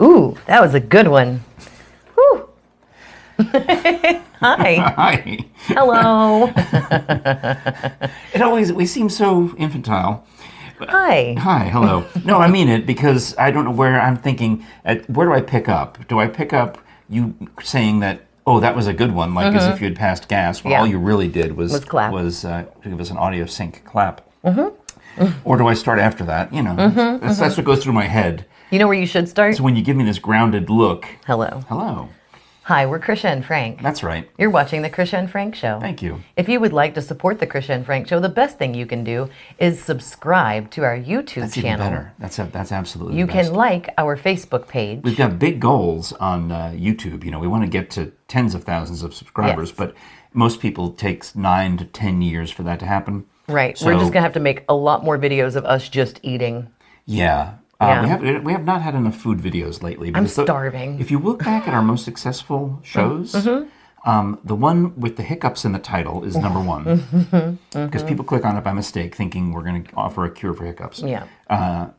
Ooh, that was a good one. Whew. Hi. Hi. Hello. We seem so infantile. Hi. Hi, hello. No, I mean it because I don't know where I'm thinking, where do I pick up? Do I pick up you saying that, oh, that was a good one, like as if you had passed gas, when all you really did was clap. Give us an audio sync clap? Or do I start after that? You know, that's what goes through my head. You know where you should start? So when you give me this grounded look. Hello. Hello. Hi, we're Krisha and Frank. That's right. You're watching The Krisha and Frank Show. Thank you. If you would like to support The Krisha and Frank Show, the best thing you can do is subscribe to our YouTube channel. That's even better. That's absolutely You the best. can like our Facebook page. We've got big goals on YouTube. You know, we want to get to tens of thousands of subscribers, Yes. but most people it takes 9 to 10 years for that to happen. Right. So, We're just going to have to make a lot more videos of us just eating. Yeah. Yeah. We have not had enough food videos lately. I'm because starving. If you look back at our most successful shows, the one with the hiccups in the title is number one. Because people click on it by mistake thinking we're going to offer a cure for hiccups. Yeah.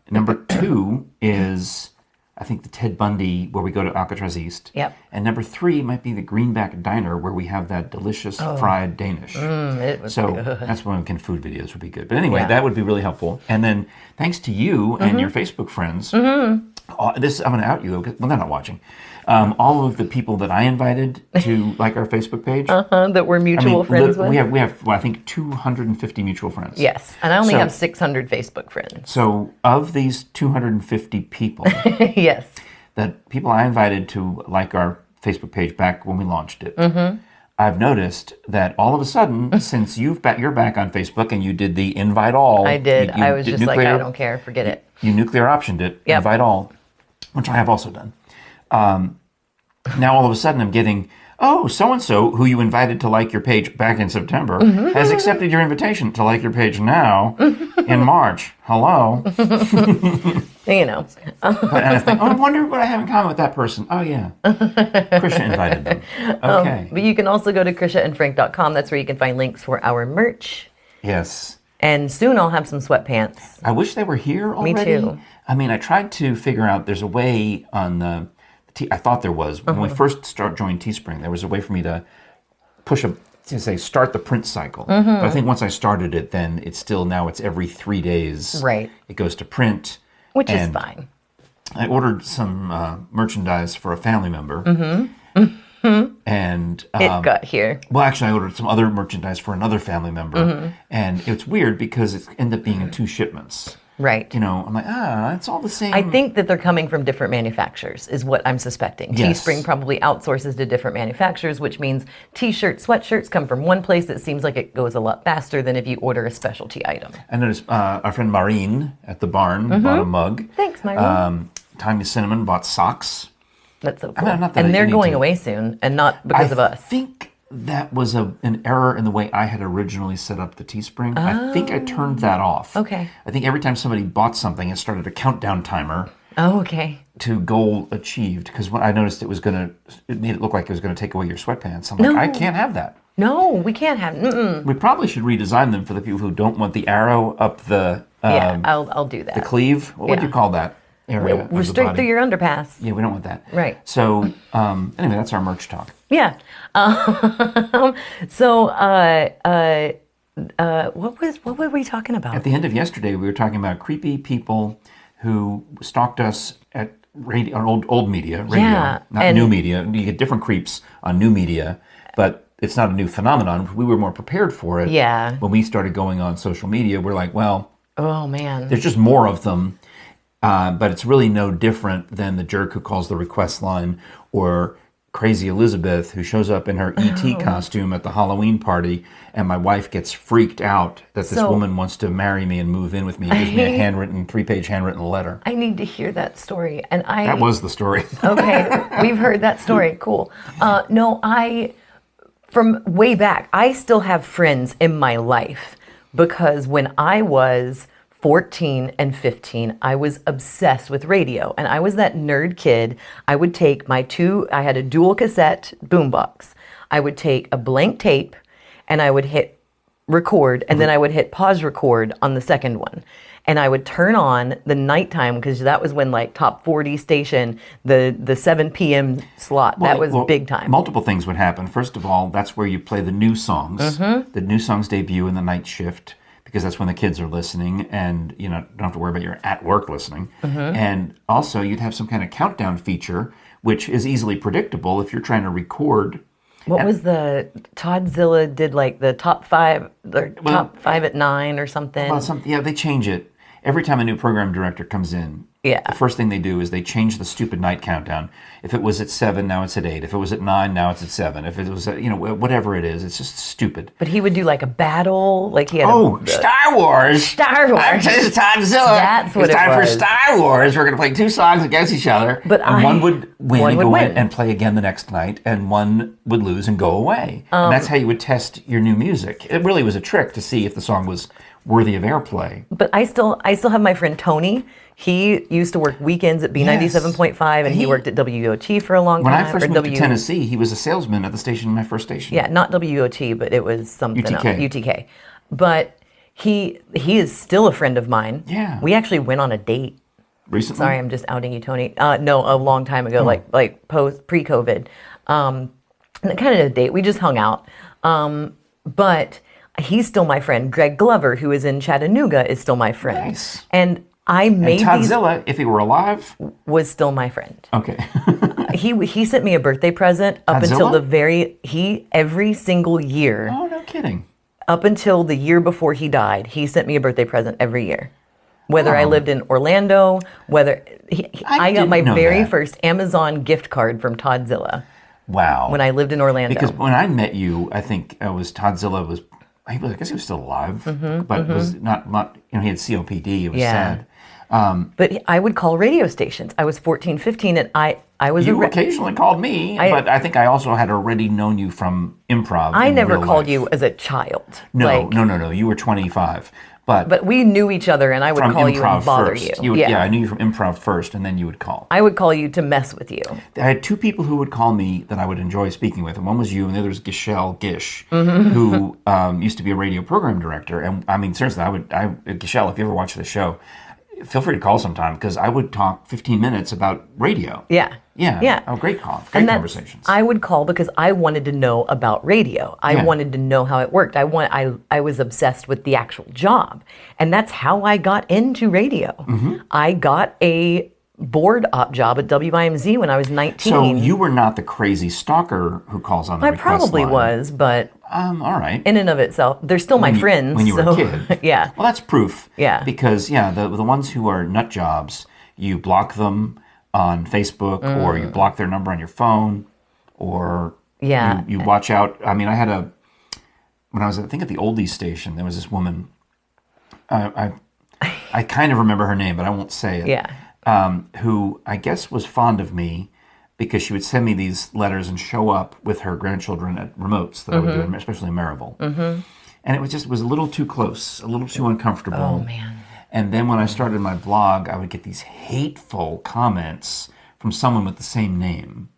Number 2 is, I think, the Ted Bundy, where we go to Alcatraz East. Yep. And number 3 might be the Greenback Diner, where we have that delicious fried Danish. It was So good. that's when food videos would be good. But anyway, Yeah. that would be really helpful. And then thanks to you and your Facebook friends, I'm going to out you. Well, they're not watching. All of the people that I invited to like our Facebook page. That we're mutual friends with. We have well, I think 250 mutual friends. Yes, and I only So- have 600 Facebook friends. So of these 250 people, Yes. that people I invited to like our Facebook page back when we launched it, I've noticed that all of a sudden, since you're back on Facebook and you did the invite all. I did. you I was did just like, I don't care. Forget it. You nuclear optioned it, Yep. invite all, which I have also done. Now all of a sudden I'm getting, oh, so-and-so who you invited to like your page back in September has accepted your invitation to like your page now in March. Hello. You know. And I think, oh, I wonder what I have in common with that person. Oh, yeah. Krisha invited them. Okay. But you can also go to krishaandfrank.com. That's where you can find links for our merch. Yes. And soon I'll have some sweatpants. I wish they were here already. too. I mean, I tried to figure out, there's a way on the I thought there was. When we first joined Teespring, there was a way for me to start the print cycle. But I think once I started it, then it's every 3 days. Right. It goes to print. Which is and fine. I ordered some merchandise for a family member. And It got here. well, actually, I ordered some other merchandise for another family member. And it's weird because it ended up being in 2 shipments. Right. You know, I'm like, it's all the same. I think that they're coming from different manufacturers, is what I'm suspecting. Yes. Teespring probably outsources to different manufacturers, which means T-shirts, sweatshirts come from one place. It seems like it goes a lot faster than if you order a specialty item. I noticed our friend Maureen at the barn bought a mug. Thanks, Maureen. Tanya Cinnamon bought socks. That's so cool. not that And I they're need going to- away soon, and not because of us. I think that was an error in the way I had originally set up the Teespring. I think I turned that off. Okay. I think every time somebody bought something, it started a countdown timer Oh, okay. to goal achieved. Because when I noticed it made it look like it was going to take away your sweatpants. I'm like, I can't have that. No, we can't have. We probably should redesign them for the people who don't want the arrow up the Yeah, I'll do that. the sleeve. What would you call that area? of We're the straight body? through your underpass. Yeah, we don't want that. Right. So anyway, that's our merch talk. Yeah. So, what were we talking about? At the end of yesterday, we were talking about creepy people who stalked us at radio, on old media, radio, Yeah, not and- new media. You get different creeps on new media, but it's not a new phenomenon. We were more prepared for it. Yeah. When we started going on social media, we're like, well, Oh man. there's just more of them, but it's really no different than the jerk who calls the request line, or Crazy Elizabeth who shows up in her E.T. costume at the Halloween party, and my wife gets freaked out that this woman wants to marry me and move in with me. Gives me a 3-page handwritten letter. I need to hear that story. And That was the story. Okay, we've heard that story. Cool. No, from way back, I still have friends in my life because when I was 14 and 15, I was obsessed with radio. And I was that nerd kid. I would take I had a dual cassette boombox. I would take a blank tape and I would hit record, and then I would hit pause record on the second one. and I would turn on the nighttime because that was when like top 40 station, the 7 p.m. slot. That was big time. Multiple things would happen. First of all, that's where you play the new songs. Mm-hmm. The new songs debut in the night shift because that's when the kids are listening, and you don't have to worry about you're at work listening. Mm-hmm. And also, you'd have some kind of countdown feature, which is easily predictable if you're trying to record. What was the Toddzilla did like the top 5 or top 5 at 9 or something? Well, they change it every time a new program director comes in. Yeah. The first thing they do is they change the stupid night countdown. If it was at 7, now it's at 8. If it was at 9, now it's at 7. If it was at, whatever it is, it's just stupid. But he would do like a battle, like he had Star Wars! Star Wars! This is Toddzilla! That's what it's time was. for Star Wars! We're going to play 2 songs against each other. And one would win and go in and play again the next night, and one would lose and go away. And that's how you would test your new music. It really was a trick to see if the song was worthy of airplay. But I still have my friend Tony. He used to work weekends at B97.5, and he worked at WOT for a long time. When I first moved to Tennessee, he was a salesman at the station, my first station. Yeah, not WOT, but it was something UTK. else. UTK. But he is still a friend of mine. Yeah. We actually went on a date. Recently? Sorry, I'm just outing you, Tony. No, a long time ago, like pre-COVID. Kind of a date. We just hung out. But he's still my friend. Greg Glover, who is in Chattanooga, is still my friend. Nice. And I made Toddzilla, if he were alive, was still my friend. Okay. He sent me a birthday present up until every single year. Oh, no kidding. Up until the year before he died, he sent me a birthday present every year. Whether I lived in Orlando, I got my very first Amazon gift card from Toddzilla. Wow. When I lived in Orlando. Because when I met you, I think Toddzilla I guess he was still alive, but was not, he had COPD. It was sad. But I would call radio stations. I was 14, 15, and I was You occasionally called me, but I think I also had already known you from improv. I never called you as a child. No. You were 25. But we knew each other, and I would call you and bother you. Yeah, I knew you from improv first, and then you would call. I would call you to mess with you. I had 2 people who would call me that I would enjoy speaking with, and one was you, and the other was Gish, who used to be a radio program director. And I mean, seriously, Gishelle, if you ever watch the show, feel free to call sometime, because I would talk 15 minutes about radio. Yeah. Oh, great call. Great conversations. I would call because I wanted to know about radio. I wanted to know how it worked. I was obsessed with the actual job. And that's how I got into radio. I got a board op job at WIMZ when I was 19. So you were not the crazy stalker who calls on the request line. I probably was, but all right. In and of itself, they're still my friends. When you were a kid. Yeah. Well, that's proof. Yeah. Because, the ones who are nut jobs, you block them on Facebook, or you block their number on your phone, or you watch out. I mean, when I was, I think, at the oldies station, there was this woman, I kind of remember her name, but I won't say it. Yeah. Who I guess was fond of me because she would send me these letters and show up with her grandchildren at remotes that I would do, especially in Maryville. And it was a little too close, a little too uncomfortable. Oh, man. And then when I started my blog, I would get these hateful comments from someone with the same name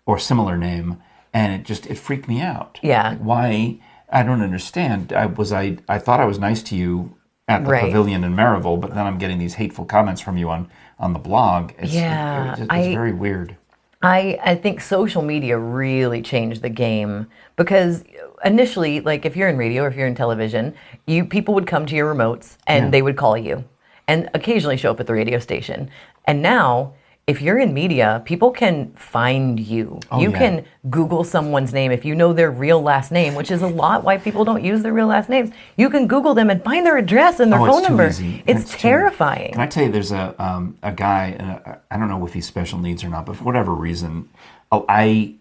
or similar name, and it freaked me out. Yeah. Like, why? I don't understand. I thought I was nice to you at the pavilion in Maryville, but then I'm getting these hateful comments from you on the blog. It's very weird. I think social media really changed the game, because initially, like if you're in radio or if you're in television, people would come to your remotes and they would call you and occasionally show up at the radio station. And now, if you're in media, people can find you. You can Google someone's name if you know their real last name, which is a lot why people don't use their real last names. You can Google them and find their address and their phone number. Easy. It's terrifying. Can I tell you, there's a guy, and I don't know if he's special needs or not, but for whatever reason, I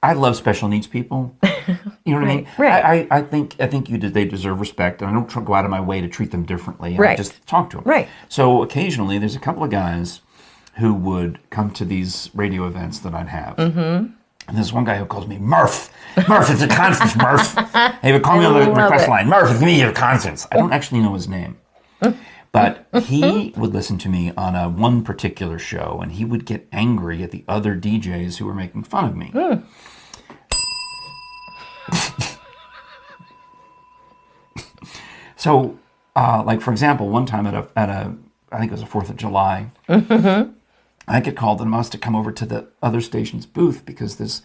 love special needs people. You know what I mean? Right. I think they deserve respect, and I don't go out of my way to treat them differently. Right. I just talk to them. Right. So occasionally, there's a couple of guys who would come to these radio events that I'd have. And there's one guy who calls me Murph. Murph, it's a conference, Murph. He would call me on the request line. Murph, give me your conference. I don't actually know his name. But he would listen to me on one particular show, and he would get angry at the other DJs who were making fun of me. So Like, for example, one time I think it was a 4th of July, I get called and I must to come over to the other station's booth because this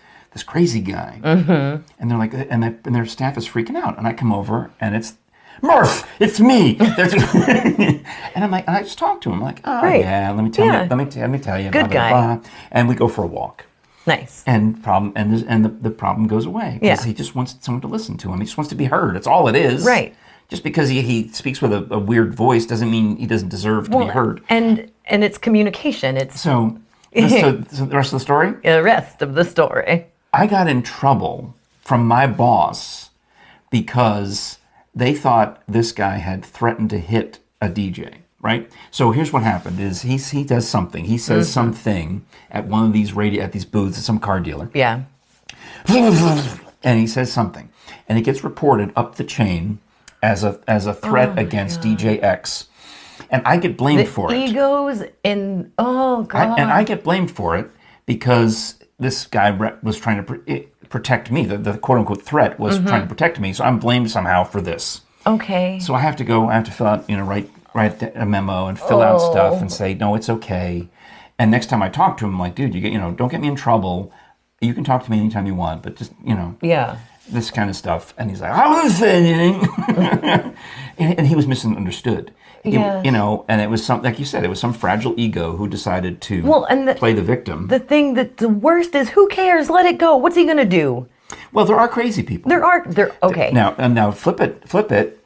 crazy guy, and they're like, and their staff is freaking out, and I come over and it's Murph, it's me. And I'm like, and I just talk to him like, oh yeah, let me tell you, good blah, guy, blah, blah. And we go for a walk. Nice. And the problem goes away because he just wants someone to listen to him. He just wants to be heard. That's all it is. Right. Just because he speaks with a weird voice doesn't mean he doesn't deserve to be heard. And it's communication. It's so the rest of the story? The rest of the story. I got in trouble from my boss because they thought this guy had threatened to hit a DJ, right? So here's what happened is he does something. He says something at one of these at these booths at some car dealer. Yeah. And he says something. And it gets reported up the chain as a threat against DJ X. And I get blamed for it. Egos and I get blamed for it because this guy was trying to protect me. The quote unquote threat was trying to protect me. So I'm blamed somehow for this. Okay. So I have to fill out, write a memo and fill out stuff and say, no, it's okay. And next time I talk to him, I'm like, dude, don't get me in trouble. You can talk to me anytime you want, but just, Yeah. This kind of stuff. And he's like, I wasn't saying anything. and he was misunderstood. Yes. And it was like you said, it was some fragile ego who decided to play the victim. The thing that the worst is, who cares? Let it go. What's he going to do? Well, there are crazy people. Okay. Now flip it.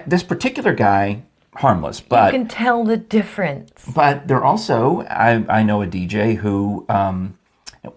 This particular guy, harmless, but you can tell the difference. But there also, I know a DJ who,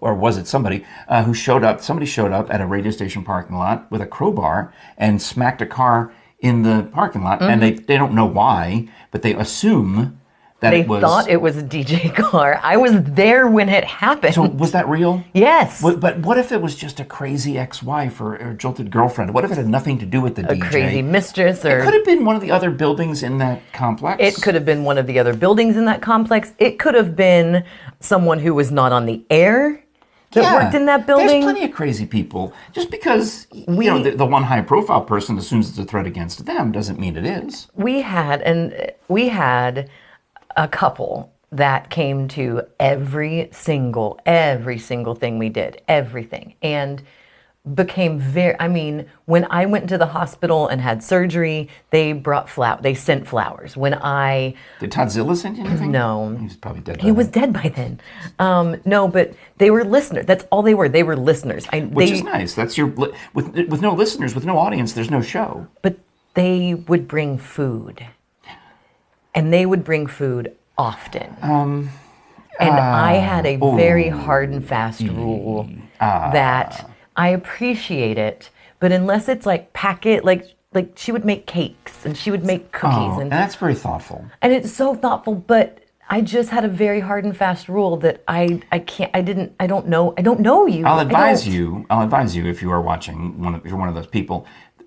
or was it somebody who showed up? Somebody showed up at a radio station parking lot with a crowbar and smacked a car in the parking lot, and they don't know why, but they assume that they thought it was a DJ car. I was there when it happened. So was that real? Yes. But what if it was just a crazy ex-wife or a jolted girlfriend? What if it had nothing to do with the DJ? A crazy mistress, or it could have been one of the other buildings in that complex. It could have been one of the other buildings in that complex. It could have been someone who was not on the air that worked in that building. There's plenty of crazy people. Just because the one high-profile person assumes it's a threat against them doesn't mean it is. We had a couple that came to every single thing we did, everything, and became when I went to the hospital and had surgery, they brought they sent flowers. Did Toddzilla send you anything? No. He was probably dead. He was dead by then. No, but they were listeners. That's all they were. They were listeners. Which is nice. That's with no listeners, with no audience, there's no show. But they would bring food. And they would bring food often. And I had a very hard and fast rule that I appreciate it, but unless it's like packet, like she would make cakes and she would make cookies, and that's very thoughtful. And it's so thoughtful, but I just had a very hard and fast rule that I don't know you. I'll advise you if you are watching if you're one of those people.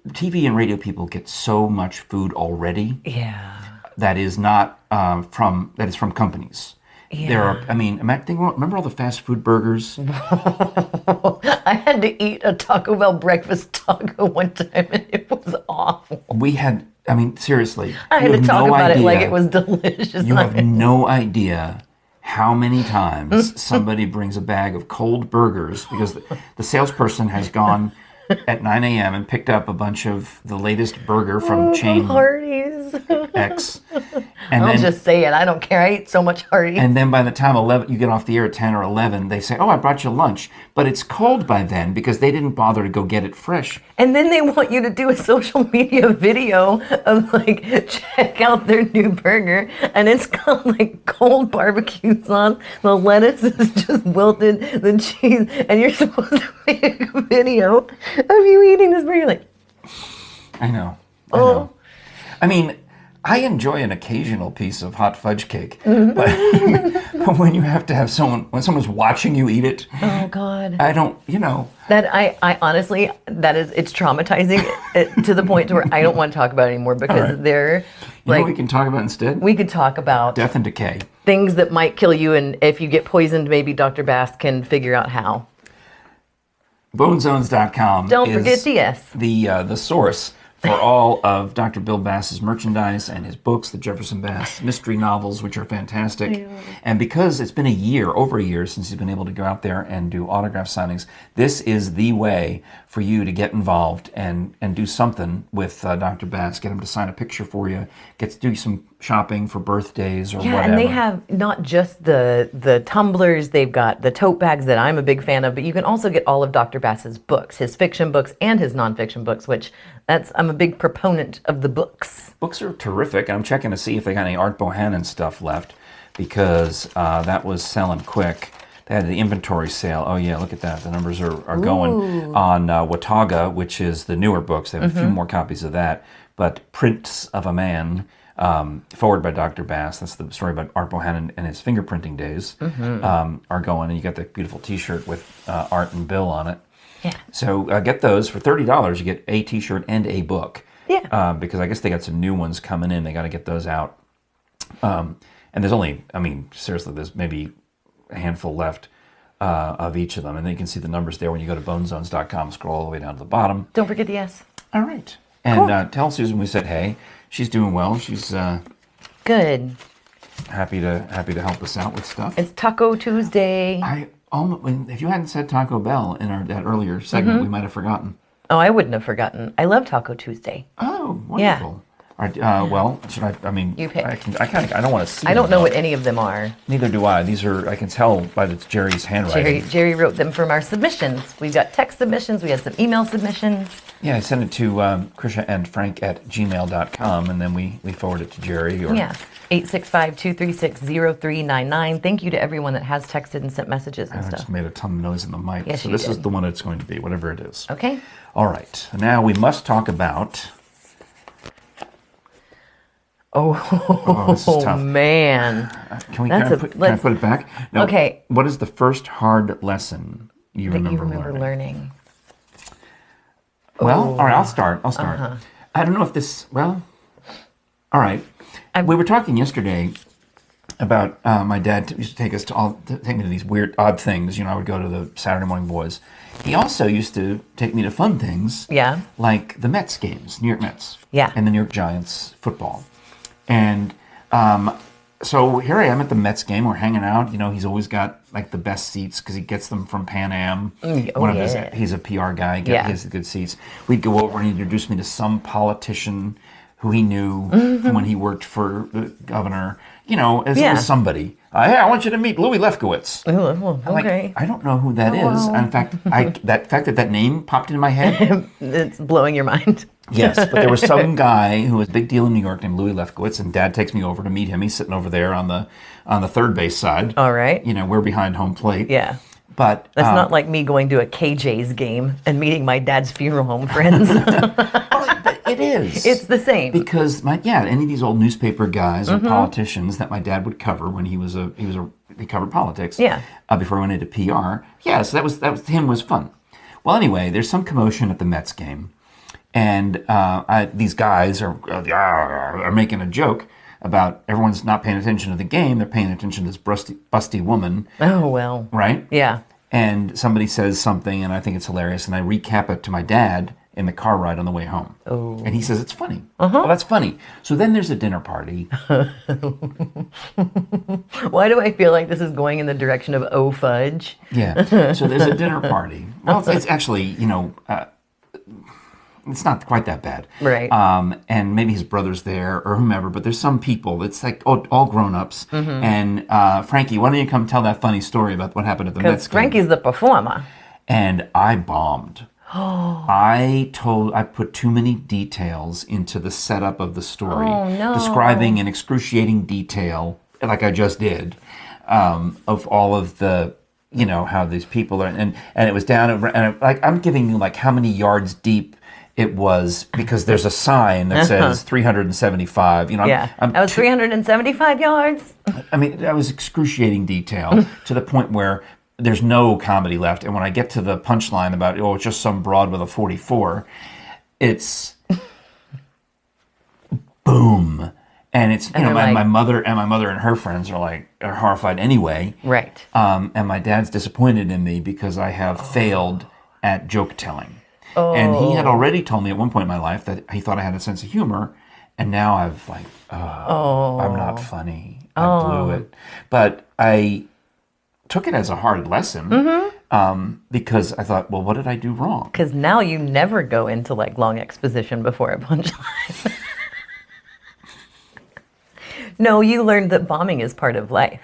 TV and radio people get so much food already. Yeah. That is not from companies. Yeah. There are. Remember all the fast food burgers? I had to eat a Taco Bell breakfast taco one time, and it was awful. We had. Seriously. I had to talk about it like it was delicious. You have no idea how many times somebody brings a bag of cold burgers because the salesperson has gone at 9 a.m. and picked up a bunch of the latest burger from chain Hardee's X. I'll just say it. I don't care. I eat so much Hardee's. And then by the time you get off the air at 10 or 11, they say, oh, I brought you lunch. But it's cold by then because they didn't bother to go get it fresh. And then they want you to do a social media video of check out their new burger. And it's got cold barbecue sauce. The lettuce is just wilted, the cheese. And you're supposed to make a video of you eating this burger. I know. I enjoy an occasional piece of hot fudge cake, but when you have to have when someone's watching you eat it, oh God, I don't, That I honestly, it's traumatizing to the point to where I don't want to talk about it anymore because they're what we can talk about instead? We could talk about death and decay, things that might kill you, and if you get poisoned, maybe Dr. Bass can figure out how. Bonezones.com. Don't forget the S. The source for all of Dr. Bill Bass's merchandise and his books, the Jefferson Bass mystery novels, which are fantastic. And because it's been over a year since he's been able to go out there and do autograph signings, this is the way for you to get involved and do something with Dr. Bass. Get him to sign a picture for you. Get to do some shopping for birthdays or whatever. And they have not just the tumblers, they've got the tote bags that I'm a big fan of, but you can also get all of Dr. Bass's books, his fiction books and his nonfiction books, which I'm a big proponent of the books. Books are terrific. I'm checking to see if they got any Art Bohannon stuff left because that was selling quick. They had the inventory sale. Oh yeah, look at that. The numbers are going on Watauga, which is the newer books. They have a few more copies of that. But Prince of a Man, forward by Dr. Bass, that's the story about Art Bohannon and his fingerprinting days, are going. And you got the beautiful T-shirt with Art and Bill on it. Yeah. So get those for $30. You get a T-shirt and a book. Yeah. Because I guess they got some new ones coming in. They got to get those out. And there's only, seriously, there's maybe a handful left of each of them. And then you can see the numbers there when you go to bonezones.com, scroll all the way down to the bottom. Don't forget the S. All right. And tell Susan we said hey. She's doing well. She's good. Happy to help us out with stuff. It's Taco Tuesday. If you hadn't said Taco Bell in that earlier segment, we might have forgotten. Oh, I wouldn't have forgotten. I love Taco Tuesday. Oh, wonderful. Yeah. All right. Well, should I? You pick. I don't want to see. I don't know what any of them are. Neither do I. These are. I can tell by Jerry's handwriting. Jerry wrote them from our submissions. We've got text submissions. We had some email submissions. Yeah, I sent it to Krisha and Frank at gmail.com, and then we forward it to Jerry. 865-236-0399. Thank you to everyone that has texted and sent messages and I stuff. just made a ton of noise in the mic. Yes, so you this is did. the one it's going to be, whatever it is. Okay. All right. Now we must talk about. This is tough. Man. Can I put it back? No, okay. What is the first hard lesson you remember learning? Well, all right, I'll start. I don't know if this, all right. We were talking yesterday about my dad used to take me to these weird, odd things. I would go to the Saturday Morning Boys. He also used to take me to fun things. Yeah. Like the Mets games, New York Mets. Yeah. And the New York Giants football. And so here I am at the Mets game. We're hanging out. He's always got like the best seats because he gets them from Pan Am. He's a PR guy. He has the good seats. We'd go over and he'd introduce me to some politician who he knew from when he worked for the governor. As somebody. Hey, I want you to meet Louis Lefkowitz. Okay. Like, I don't know who that is. In fact, that name popped into my head. It's blowing your mind. Yes, but there was some guy who was a big deal in New York named Louis Lefkowitz, and Dad takes me over to meet him. He's sitting over there on the third base side. All right. We're behind home plate. Yeah. But that's not like me going to a KJ's game and meeting my dad's funeral home friends. But it is. It's the same. Because any of these old newspaper guys or politicians that my dad would cover when he covered politics. Yeah. Before he went into PR. Yeah, so that was him was fun. Well, anyway, there's some commotion at the Mets game. And these guys are making a joke about everyone's not paying attention to the game. They're paying attention to this busty woman. Oh, well. Right? Yeah. And somebody says something, and I think it's hilarious, and I recap it to my dad in the car ride on the way home. Oh. And he says, it's funny. Well, that's funny. So then there's a dinner party. Why do I feel like this is going in the direction of oh fudge? Yeah. So there's a dinner party. Well, it's actually, it's not quite that bad. Right. And maybe his brother's there or whomever, but there's some people. It's like all grown-ups. And Frankie, why don't you come tell that funny story about what happened at the Mets game? Frankie's the performer. And I bombed. I put too many details into the setup of the story. Oh, no. Describing in excruciating detail, like I just did, of all of the, how these people are. And it was down, and I'm giving you like how many yards deep it was because there's a sign that says 375. That was 375 yards. That was excruciating detail to the point where there's no comedy left. And when I get to the punchline about, it's just some broad with a 44, it's boom. And it's, my mother and her friends are horrified anyway. Right. And my dad's disappointed in me because I have failed at joke telling. And he had already told me at one point in my life that he thought I had a sense of humor. And now I've like, I'm not funny. I blew it. But I took it as a hard lesson because I thought, well, what did I do wrong? Because now you never go into like long exposition before a punchline. No, you learned that bombing is part of life.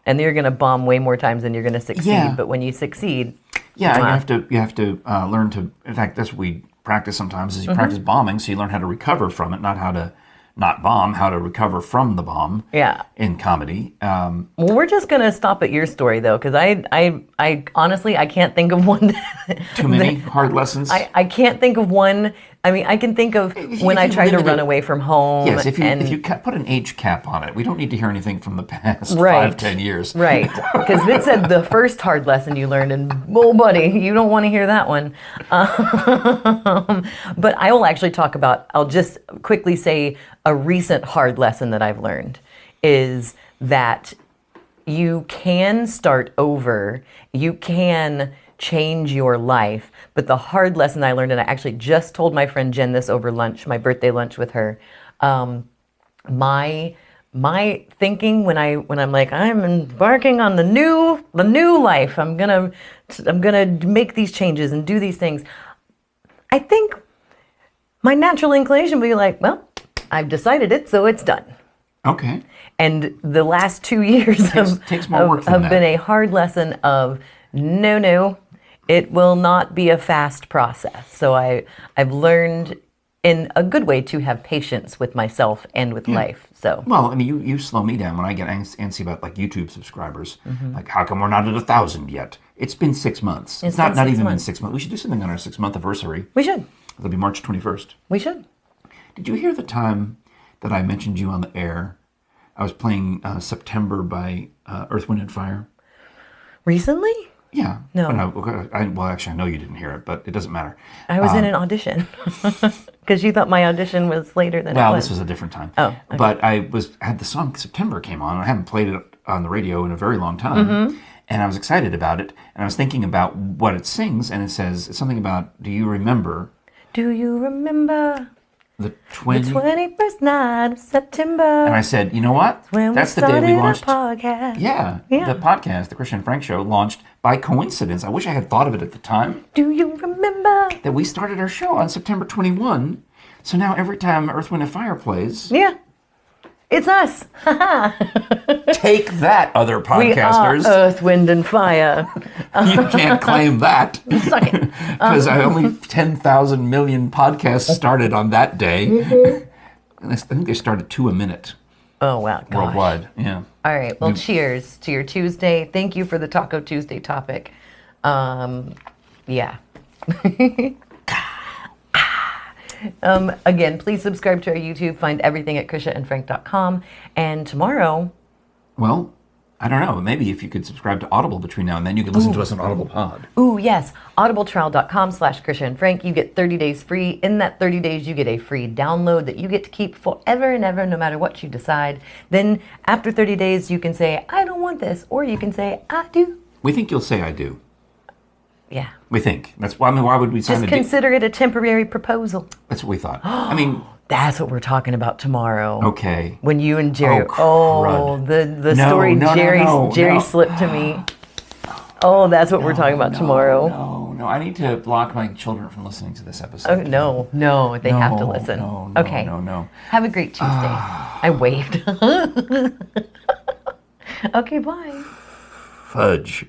And you're going to bomb way more times than you're going to succeed. Yeah. But when you succeed... Yeah, you have to learn to... In fact, that's what we practice sometimes is you practice bombing, so you learn how to recover from it, not how to not bomb, how to recover from the bomb in comedy. Well, we're just going to stop at your story, though, because I honestly, I can't think of one. Too many hard lessons? I can't think of one. I mean, I can think of when I tried to run away from home. Yes, if you put an age cap on it, we don't need to hear anything from the past 5-10 years. Right, because Vince said the first hard lesson you learned, and oh, buddy, you don't want to hear that one. But I will actually talk about, I'll just quickly say a recent hard lesson that I've learned is that you can start over, you can change your life. But the hard lesson I learned, and I actually just told my friend Jen this over lunch, my birthday lunch with her, my thinking when I'm like, I'm embarking on the new life, I'm gonna make these changes and do these things, I think my natural inclination would be like, well, I've decided it, so it's done. Okay. And the last 2 years takes more work than have been a hard lesson of no, it will not be a fast process. So I've learned in a good way to have patience with myself and with life. So well, I mean, you slow me down when I get antsy about like YouTube subscribers. Like, how come we're not at 1,000 yet? It's been 6 months. It's not even been 6 months. We should do something on our 6-month anniversary. We should. It'll be March 21st. We should. Did you hear the time that I mentioned you on the air? I was playing September by Earth, Wind, and Fire. Recently? Yeah. No. Well, actually, I know you didn't hear it, but it doesn't matter. I was in an audition because you thought my audition was later than it was. Well, this was a different time. Oh, okay. But I had the song September came on. I haven't played it on the radio in a very long time. And I was excited about it. And I was thinking about what it sings. And it says, it's something about, do you remember? Do you remember? The 21st night of September. And I said, you know what? That's the day we launched. Podcast. Yeah, the podcast, the Krisha and Frank Show, launched by coincidence. I wish I had thought of it at the time. Do you remember? That we started our show on September 21. So now every time Earth, Wind, and Fire plays... Yeah. It's us. Take that, other podcasters. We are Earth, Wind, and Fire. You can't claim that. Suck it. Because only 10,000 million podcasts started on that day. And I think they started 2 a minute. Oh, wow. Gosh. Worldwide, yeah. All right. Well, cheers to your Tuesday. Thank you for the Taco Tuesday topic. Yeah. Again, please subscribe to our YouTube. Find everything at krishaandfrank.com. And tomorrow... Well, I don't know. Maybe if you could subscribe to Audible between now and then, you could listen to us on Audible Pod. Ooh, yes. audibletrial.com/KrishaandFrank. You get 30 days free. In that 30 days, you get a free download that you get to keep forever and ever, no matter what you decide. Then after 30 days, you can say, I don't want this. Or you can say, I do. We think you'll say I do. Yeah. We think. That's why. I mean, why would we sign Just consider it a temporary proposal. That's what we thought. I mean, that's what we're talking about tomorrow. Okay. When you and Jerry. Oh, the story Jerry slipped to me. Oh, that's what we're talking about tomorrow. No. I need to block my children from listening to this episode. Oh, no, they have to listen. Okay. No. Have a great Tuesday. I waved. Okay, bye. Fudge.